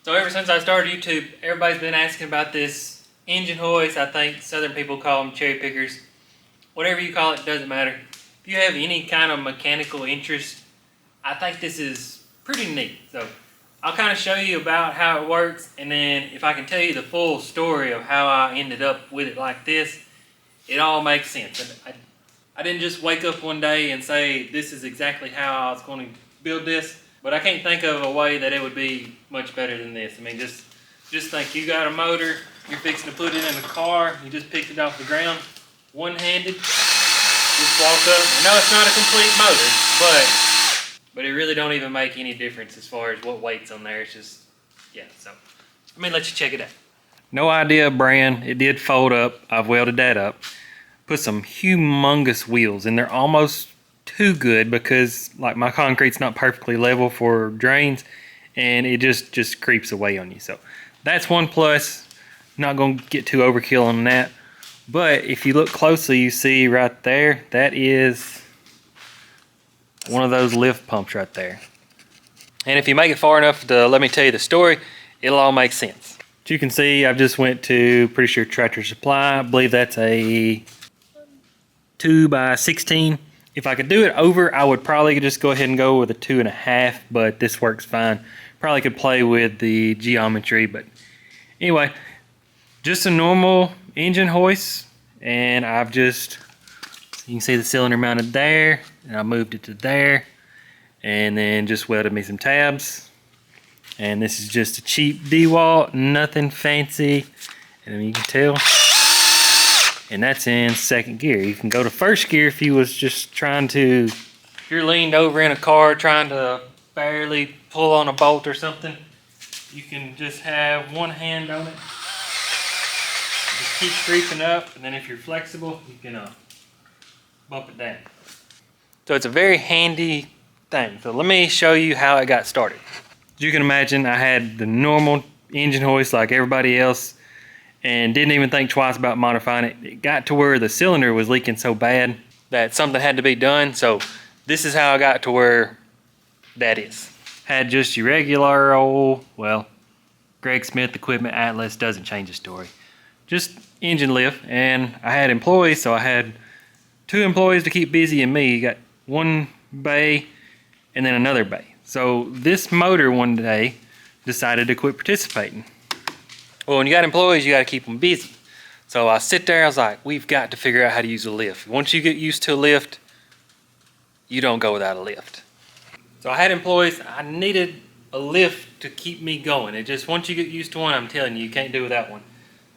So ever since I started YouTube, everybody's been asking about this engine hoist. I think southern people call them cherry pickers. Whatever you call it, doesn't matter. If you have any kind of mechanical interest, I think this is pretty neat. So I'll kind of show you about how it works, and then if I can tell you the full story of how I ended up with it like this, it all makes sense. I didn't just wake up one day and say this is exactly how I was going to build this. But I can't think of a way that it would be much better than this. I mean, just think you got a motor, you're fixing to put it in a car, you just picked it off the ground, one-handed, just walk up. I know it's not a complete motor, but it really don't even make any difference as far as what weight's on there. It's just, yeah, so let me let you check it out. No idea brand, it did fold up, I've welded that up. Put some humongous wheels, and they're almost too good because like my concrete's not perfectly level for drains, and it just creeps away on you. So that's one plus. Not gonna get too overkill on that, but if you look closely, you see right there, that is one of those lift pumps right there. And if you make it far enough to let me tell you the story, it'll all make sense. As you can see, I've just went to, pretty sure, Tractor Supply. I believe that's a 2x16. If I could do it over, I would probably just go ahead and go with a 2.5, but this works fine. Probably could play with the geometry, but anyway, just a normal engine hoist, and I've just, you can see the cylinder mounted there, and I moved it to there, and then just welded me some tabs. And this is just a cheap D-wall, nothing fancy, and you can tell. And that's in second gear. You can go to first gear if you was just trying to, if you're leaned over in a car trying to barely pull on a bolt or something, you can just have one hand on it. Just keep creeping up, and then if you're flexible, you can bump it down. So it's a very handy thing. So let me show you how it got started. As you can imagine, I had the normal engine hoist like everybody else, and didn't even think twice about modifying it. It got to where the cylinder was leaking so bad that something had to be done. So this is how I got to where that is. Had just your regular old, well, Greg Smith Equipment Atlas, doesn't change the story. Just engine lift, and I had employees, so I had 2 employees to keep busy and me. You got one bay and then another bay. So this motor one day decided to quit participating. Well, when you got employees, you got to keep them busy. So I sit there, I was like, we've got to figure out how to use a lift. Once you get used to a lift, you don't go without a lift. So I had employees, I needed a lift to keep me going. It just, once you get used to one, I'm telling you, you can't do without one.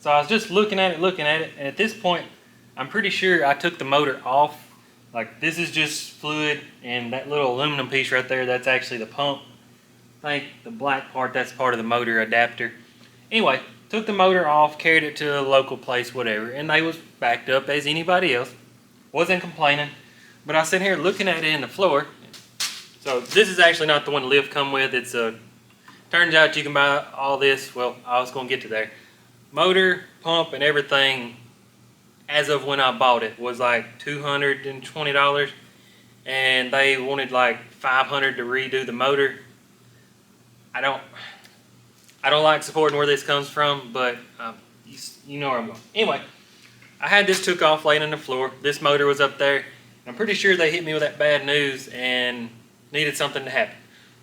So I was just looking at it, and at this point, I'm pretty sure I took the motor off. Like, this is just fluid, and that little aluminum piece right there, that's actually the pump. I think the black part, that's part of the motor adapter. Anyway, took the motor off, carried it to a local place, whatever, and they was backed up as anybody else. Wasn't complaining, but I was sitting here looking at it in the floor. So this is actually not the one the lift come with. It's a, turns out you can buy all this. Well, I was going to get to there. Motor, pump, and everything, as of when I bought it, was like $220, and they wanted like $500 to redo the motor. I don't like supporting where this comes from, but you know where I'm going. Anyway, I had this took off laying on the floor. This motor was up there. And I'm pretty sure they hit me with that bad news and needed something to happen.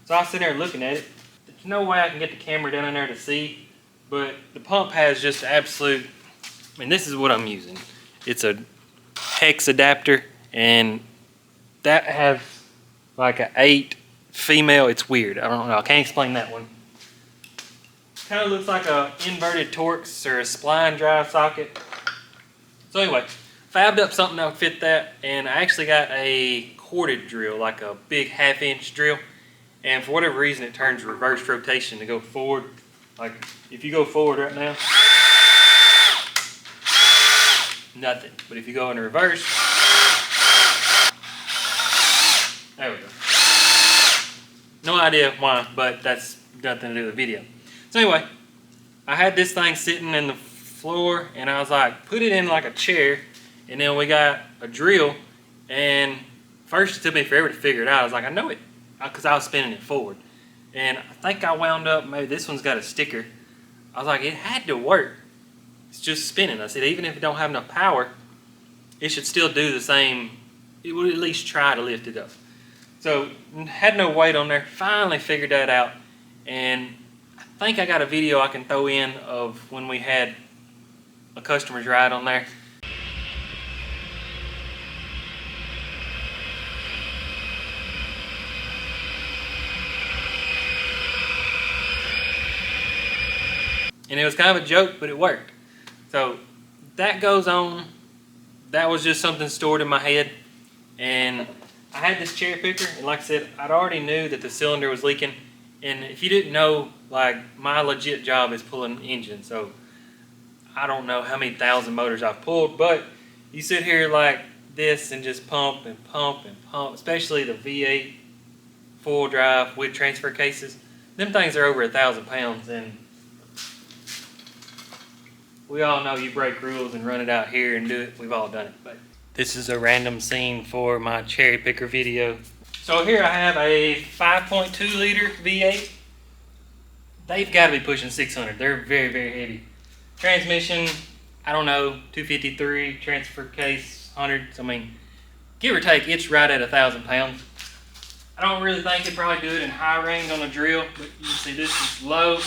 So I was sitting there looking at it. There's no way I can get the camera down in there to see, but the pump has just absolute, I mean, this is what I'm using. It's a hex adapter, and that has like an 8 female. It's weird. I don't know. I can't explain that one. Kind of looks like a inverted Torx or a spline drive socket. So anyway, fabbed up something that would fit that, and I actually got a corded drill, like a big 1/2-inch drill, and for whatever reason it turns reverse rotation to go forward. Like if you go forward right now, nothing. But if you go in reverse, there we go. No idea why, but that's nothing to do with the video. So anyway, I had this thing sitting in the floor, and I was like, put it in like a chair, and then we got a drill, and first it took me forever to figure it out. I was like, I know it, because I was spinning it forward. And I think I wound up, maybe this one's got a sticker. I was like, it had to work. It's just spinning. I said, even if it don't have enough power, it should still do the same. It would at least try to lift it up. So, had no weight on there. Finally figured that out. And I think I got a video I can throw in of when we had a customer's ride on there. And it was kind of a joke, but it worked. So that goes on. That was just something stored in my head. And I had this cherry picker, and like I said, I'd already knew that the cylinder was leaking. And if you didn't know, like, my legit job is pulling engine. So I don't know how many thousand motors I've pulled, but you sit here like this and just pump and pump and pump, especially the V8 full drive with transfer cases. Them things are over 1,000 pounds, and we all know you break rules and run it out here and do it. We've all done it. But this is a random scene for my cherry picker video. So here I have a 5.2 liter V8. They've got to be pushing 600. They're very, very heavy. Transmission, I don't know, 253, transfer case, 100. I mean, give or take, it's right at 1,000 pounds. I don't really think it'd probably do it in high range on a drill, but you can see this is low,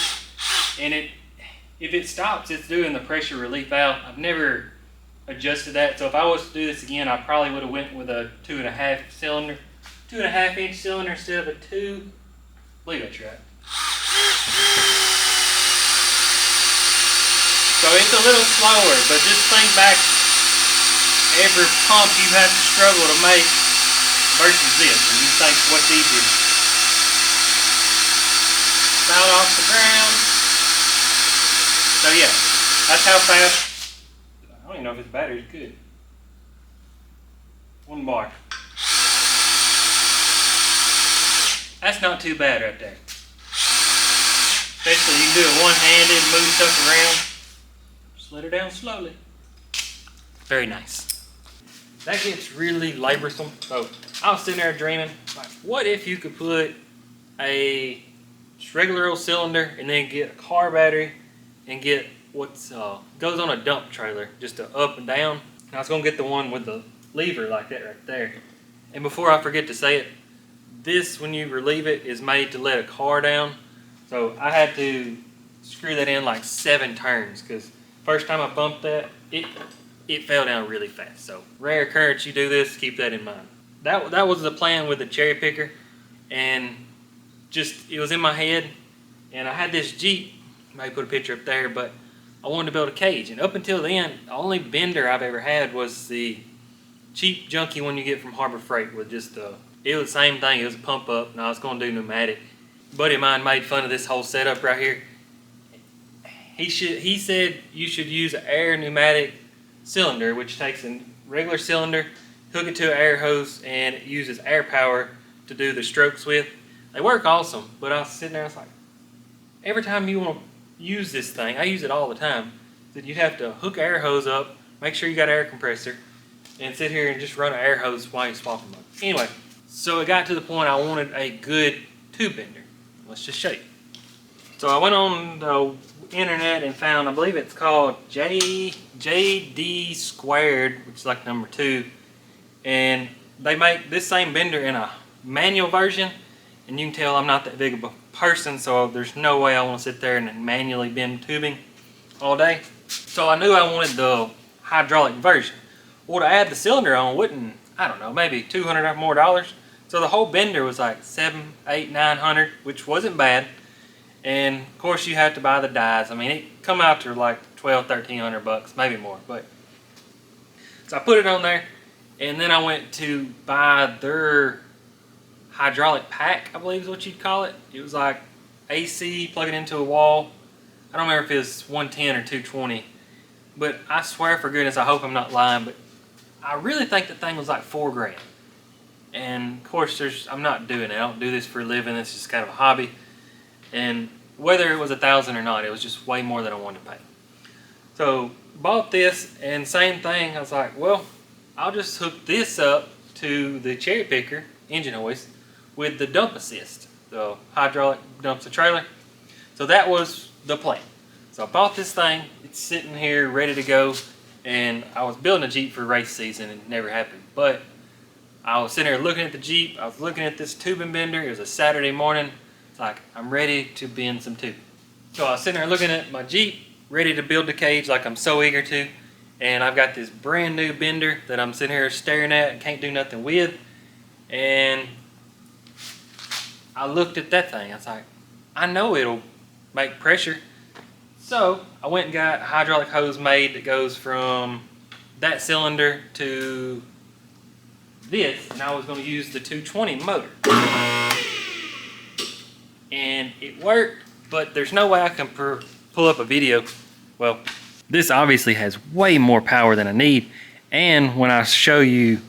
and if it stops, it's doing the pressure relief valve. I've never adjusted that, so if I was to do this again, I probably would have went with a 2.5 cylinder, 2.5 inch cylinder instead of a 2. I believe that's right. So it's a little slower, but just think back every pump you have to struggle to make versus this, and you think what's easier. Spout off the ground. So yeah, that's how fast. I don't even know if this battery's good. 1 bar. That's not too bad right there. Especially you can do it one-handed, move stuff around. Just let her down slowly. Very nice. That gets really laborsome. So I was sitting there dreaming, like, what if you could put a just regular old cylinder and then get a car battery and get what's goes on a dump trailer, just a up and down. And I was gonna get the one with the lever like that right there. And before I forget to say it, this, when you relieve it, is made to let a car down. So I had to screw that in like 7 turns, because first time I bumped that, it fell down really fast. So rare occurrence you do this, keep that in mind. That was the plan with the cherry picker, and just it was in my head. And I had this Jeep, maybe put a picture up there, but I wanted to build a cage. And up until then, the only bender I've ever had was the cheap junky one you get from Harbor Freight with just it was the same thing. It was a pump up, and I was going to do pneumatic. A buddy of mine made fun of this whole setup right here. He said you should use an air pneumatic cylinder, which takes a regular cylinder, hook it to an air hose, and it uses air power to do the strokes with. They work awesome, but I was sitting there, I was like, every time you want to use this thing, I use it all the time, that you have to hook an air hose up, make sure you got an air compressor, and sit here and just run an air hose while you swap them up. Anyway, so it got to the point I wanted a good tube bender. Let's just show you. So I went on the internet and found, I believe it's called JD Squared, which is like number 2, and they make this same bender in a manual version, and you can tell I'm not that big of a person, so there's no way I want to sit there and manually bend tubing all day. So I knew I wanted the hydraulic version. Well, to add the cylinder on wouldn't, I don't know, maybe $200 more. So the whole bender was like $700, $800, $900, which wasn't bad. And of course you have to buy the dies. I mean, it come out to like $1,200, $1,300, maybe more. But so I put it on there, and then I went to buy their hydraulic pack, I believe is what you'd call it. It was like AC, plug it into a wall. I don't remember if it was 110 or 220, but I swear for goodness, I hope I'm not lying, but I really think the thing was like $4 grand. And of course, I'm not doing it. I don't do this for a living. It's just kind of a hobby. And whether it was $1,000 or not, it was just way more than I wanted to pay. So bought this, and same thing. I was like, well, I'll just hook this up to the cherry picker engine hoist with the dump assist. the hydraulic dumpster trailer. So that was the plan. So I bought this thing, it's sitting here ready to go, and I was building a Jeep for race season and it never happened. But I was sitting here looking at the Jeep, I was looking at this tubing bender, it was a Saturday morning. It's like, I'm ready to bend some tubing. So I was sitting there looking at my Jeep, ready to build the cage like I'm so eager to. And I've got this brand new bender that I'm sitting here staring at and can't do nothing with. And I looked at that thing, I was like, I know it'll make pressure. So I went and got a hydraulic hose made that goes from that cylinder to this, and I was going to use the 220 motor. And it worked, but there's no way I can pull up a video. Well, this obviously has way more power than I need, and when I show you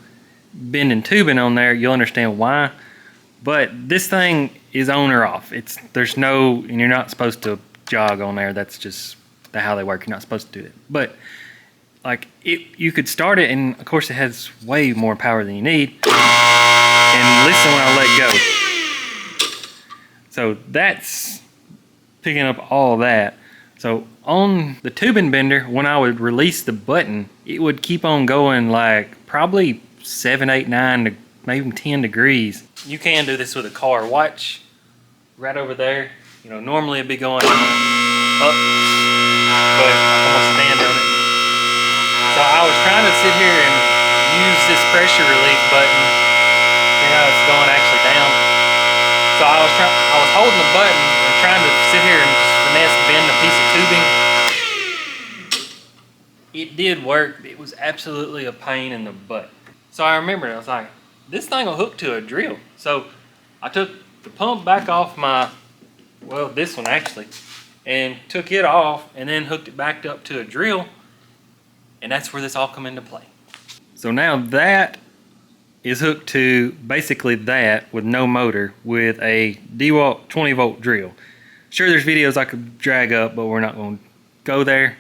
bending tubing on there, you'll understand why. But this thing is on or off. There's no, and you're not supposed to jog on there. That's just how they work. You're not supposed to do it. But like you could start it, and of course it has way more power than you need. And listen when I let go. So that's picking up all that. So on the tubing bender, when I would release the button, it would keep on going like probably 7, 8, 9, maybe 10 degrees. You can do this with a car. Watch right over there. You know, normally it'd be going up, but I'm gonna stand on it. So I was trying to sit here and use this pressure relief button. See how it's going actually down. So I was holding the button and trying to sit here and just finesse bend a piece of tubing. It did work. It was absolutely a pain in the butt. So I remembered, I was like, this thing will hook to a drill. So I took the pump back off this one actually, and took it off and then hooked it back up to a drill, and that's where this all come into play. So now that is hooked to basically that with no motor with a DeWalt 20 volt drill. Sure, there's videos I could drag up, but we're not going to go there.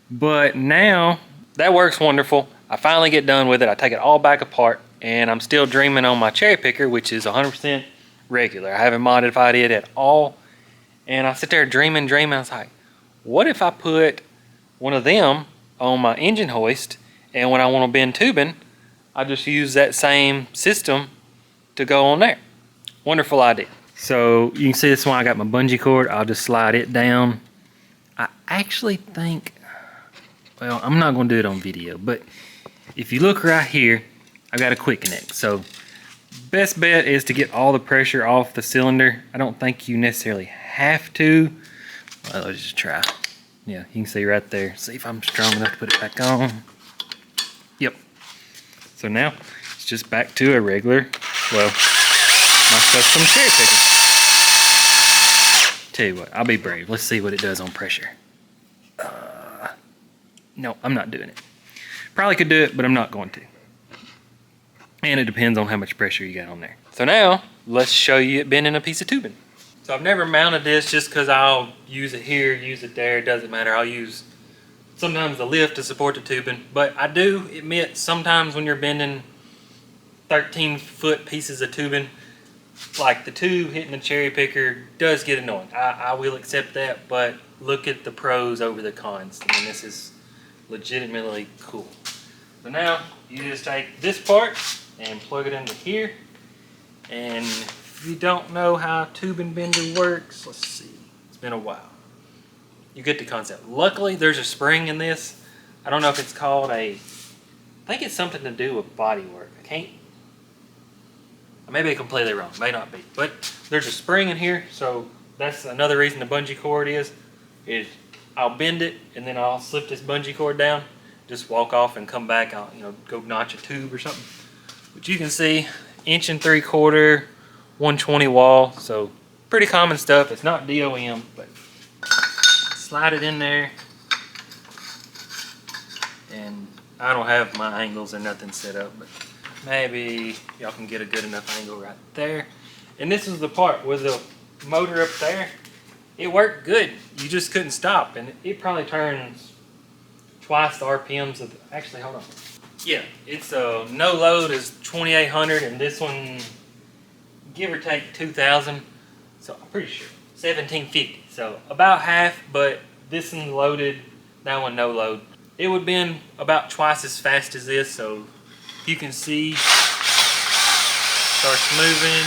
But now that works wonderful. I finally get done with it. I take it all back apart, and I'm still dreaming on my cherry picker, which is 100% regular. I haven't modified it at all. And I sit there dreaming. I was like, what if I put one of them on my engine hoist, and when I want to bend tubing, I just use that same system to go on there. Wonderful idea. So you can see this one, I got my bungee cord. I'll just slide it down. I actually think, well, I'm not going to do it on video, but if you look right here, I've got a quick connect. So best bet is to get all the pressure off the cylinder. I don't think you necessarily have to. Well, let's just try. Yeah, you can see right there. See if I'm strong enough to put it back on. Yep. So now it's just back to a regular, well, my custom cherry picker. Tell you what, I'll be brave. Let's see what it does on pressure. No, I'm not doing it. Probably could do it, but I'm not going to. And it depends on how much pressure you got on there. So now, let's show you it bending a piece of tubing. So I've never mounted this just because I'll use it here, use it there, it doesn't matter. I'll use sometimes the lift to support the tubing. But I do admit sometimes when you're bending 13-foot pieces of tubing, like the tube hitting the cherry picker does get annoying. I will accept that, but look at the pros over the cons. I mean, this is legitimately cool. So now you just take this part and plug it into here, and if you don't know how a tubing bender works, let's see, it's been a while, you get the concept. Luckily there's a spring in this. I don't know if it's called I think it's something to do with body work. I may be completely wrong, may not be, but there's a spring in here. So that's another reason the bungee cord is I'll bend it and then I'll slip this bungee cord down, just walk off and come back. I'll go notch a tube or something. But you can see 1 3/4, 120 wall, so pretty common stuff. It's not DOM, but slide it in there. And I don't have my angles or nothing set up, but maybe y'all can get a good enough angle right there. And this is the part with the motor up there. It worked good. You just couldn't stop, and it probably turns twice the RPMs of actually, hold on. Yeah, it's no load is 2,800, and this one, give or take 2,000. So I'm pretty sure 1750. So about half, but this one's loaded, that one no load. It would been about twice as fast as this, so you can see starts moving.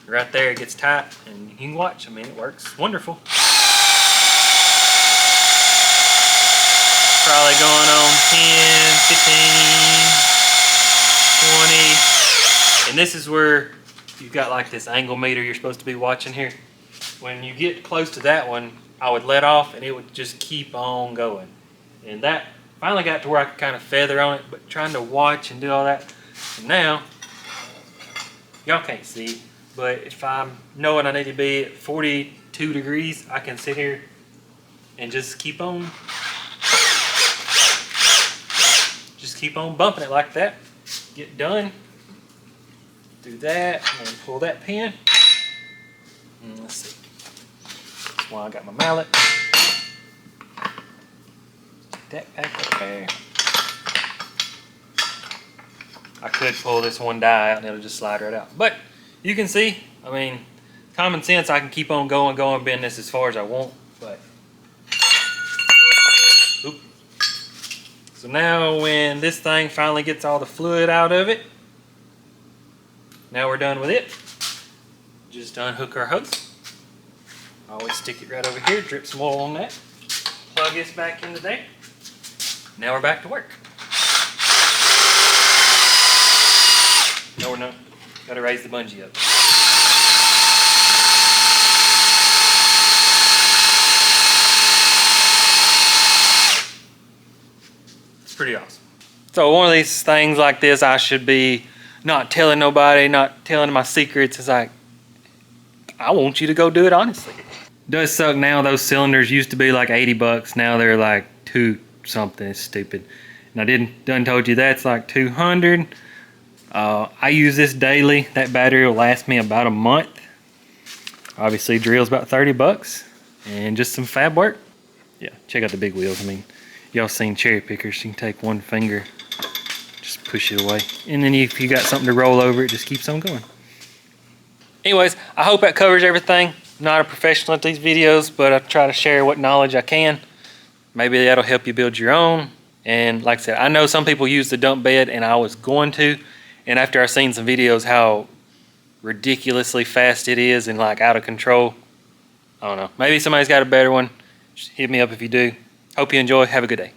Right there it gets tight and you can watch. I mean, it works wonderful. Probably going on 10, 15, 20. And this is where you've got like this angle meter you're supposed to be watching here. When you get close to that one, I would let off and it would just keep on going. And that finally got to where I could kind of feather on it, but trying to watch and do all that. And now, y'all can't see, but if I'm knowing I need to be at 42 degrees, I can sit here and just keep on bumping it like that. Get done. Do that, and then pull that pin. And let's see. That's why I got my mallet. Stick that back up there. I could pull this one die out and it'll just slide right out. But you can see, I mean, common sense, I can keep on going, bend this as far as I want. But oop. So now when this thing finally gets all the fluid out of it, now we're done with it. Just unhook our hose. Always stick it right over here, drip some oil on that. Plug this back into there. Now we're back to work. No, we're not. Gotta raise the bungee up. It's pretty awesome. So one of these things like this, I should be not telling nobody, not telling my secrets. It's like, I want you to go do it honestly. It does suck now. Those cylinders used to be like 80 bucks. Now they're like 2 something. It's stupid. And I done told you that's like 200. I use this daily. That battery will last me about a month. Obviously drill's about 30 bucks and just some fab work. Yeah, check out the big wheels. I mean, y'all seen cherry pickers. You can take one finger, just push it away. And then if you got something to roll over, it just keeps on going. Anyways, I hope that covers everything. I'm not a professional at these videos, but I try to share what knowledge I can. Maybe that'll help you build your own. And like I said, I know some people use the dump bed and I was going to. And after I've seen some videos how ridiculously fast it is and like out of control, I don't know. Maybe somebody's got a better one. Just hit me up if you do. Hope you enjoy. Have a good day.